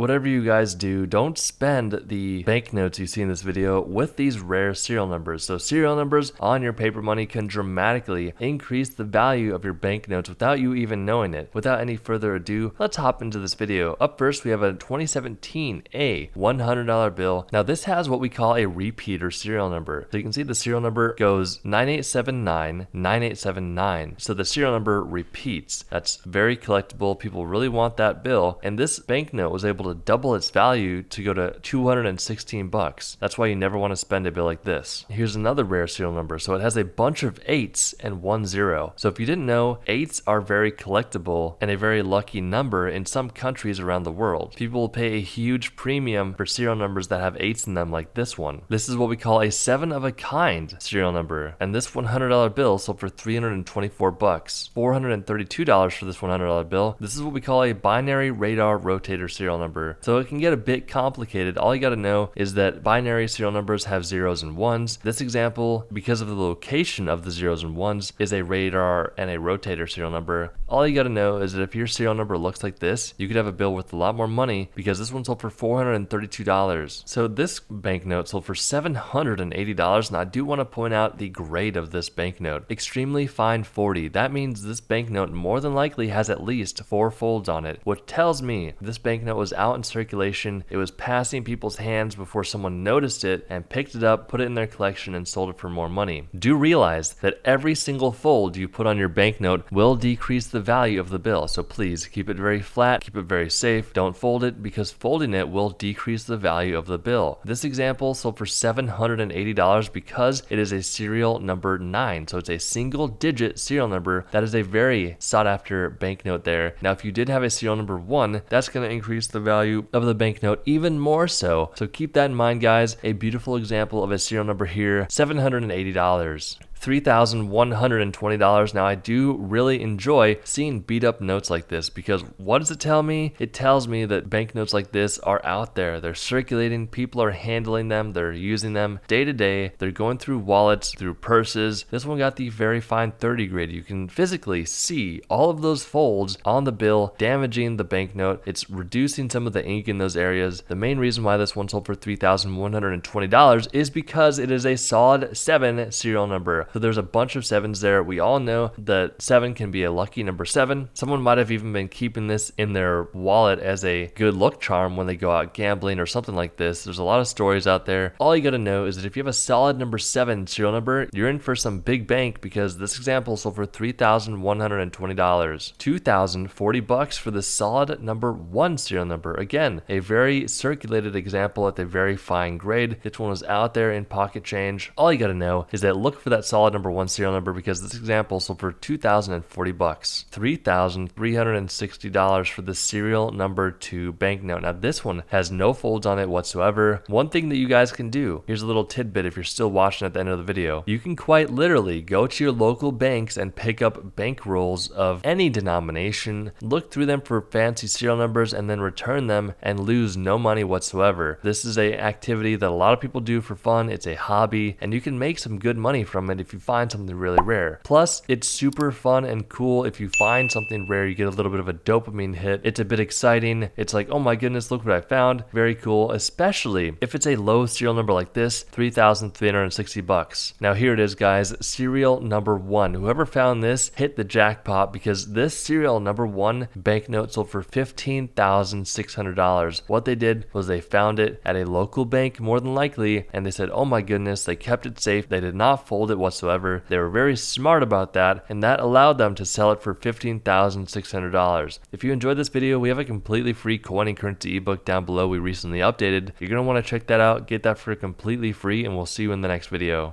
whatever you guys do, don't spend the banknotes you see in this video with these rare serial numbers. So serial numbers on your paper money can dramatically increase the value of your banknotes without you even knowing it. Without any further ado, let's hop into this video. Up first, we have a 2017 $100 bill. Now this has what we call a repeater serial number. So you can see the serial number goes 9879 9879. So the serial number repeats. That's very collectible. People really want that bill. And this banknote was able to double its value to go to 216 bucks. That's why you never want to spend a bill like this. Here's another rare serial number. So it has a bunch of 8s and 1 0. So if you didn't know, 8s are very collectible and a very lucky number in some countries around the world. People will pay a huge premium for serial numbers that have 8s in them, like this one. This is what we call a 7 of a kind serial number. And this $100 bill sold for 324 bucks. $432 for this $100 bill. This is what we call a binary radar rotator serial number. So it can get a bit complicated. All you got to know is that binary serial numbers have 0s and 1s. This example, because of the location of the 0s and 1s, is a radar and a rotator serial number. All you got to know is that if your serial number looks like this, you could have a bill worth a lot more money, because this one sold for $432. So this banknote sold for $780, and I do want to point out the grade of this banknote. Extremely fine 40. That means this banknote more than likely has at least 4 folds on it, which tells me this banknote was out in circulation. It was passing people's hands before someone noticed it and picked it up, put it in their collection, and sold it for more money. Do realize that every single fold you put on your banknote will decrease the value of the bill, so please keep it very flat, keep it very safe. Don't fold it, because folding it will decrease the value of the bill. This example sold for $780 because it is a serial number 9, so it's a single digit serial number. That is a very sought after banknote there. Now if you did have a serial number 1, that's going to increase the value of the banknote even more so. So keep that in mind, guys. A beautiful example of a serial number here, $780. $3,120. Now I do really enjoy seeing beat up notes like this, because what does it tell me? It tells me that banknotes like this are out there. They're circulating, people are handling them, they're using them day to day, they're going through wallets, through purses. This one got the very fine 30 grade. You can physically see all of those folds on the bill damaging the banknote. It's reducing some of the ink in those areas. The main reason why this one sold for $3,120 is because it is a solid 7 serial number. So there's a bunch of 7s there. We all know that 7 can be a lucky number 7. Someone might have even been keeping this in their wallet as a good luck charm when they go out gambling or something like this. There's a lot of stories out there. All you got to know is that if you have a solid number 7 serial number, you're in for some big bank, because this example sold for $3,120. 2,040 bucks for the solid number 1 serial number. Again, a very circulated example at a very fine grade. This one was out there in pocket change. All you got to know is that look for that solid number 1 serial number, because this example sold for 2,040 bucks. $3,360 for the serial number 2 banknote. Now this one has no folds on it whatsoever. One thing that you guys can do, here's a little tidbit if you're still watching at the end of the video, you can quite literally go to your local banks and pick up bank rolls of any denomination, look through them for fancy serial numbers, and then return them and lose no money whatsoever. This is a activity that a lot of people do for fun. It's a hobby, and you can make some good money from it if you find something really rare. Plus, it's super fun and cool. If you find something rare, you get a little bit of a dopamine hit. It's a bit exciting. It's like, oh my goodness, look what I found. Very cool, especially if it's a low serial number like this, 3,360 bucks. Now here it is, guys, serial number 1. Whoever found this hit the jackpot, because this serial number 1 banknote sold for $15,600. What they did was they found it at a local bank, more than likely, and they said, oh my goodness, they kept it safe. They did not fold it whatsoever. They were very smart about that, and that allowed them to sell it for $15,600. If you enjoyed this video, we have a completely free coin and currency ebook down below we recently updated. You're going to want to check that out, get that for completely free, and we'll see you in the next video.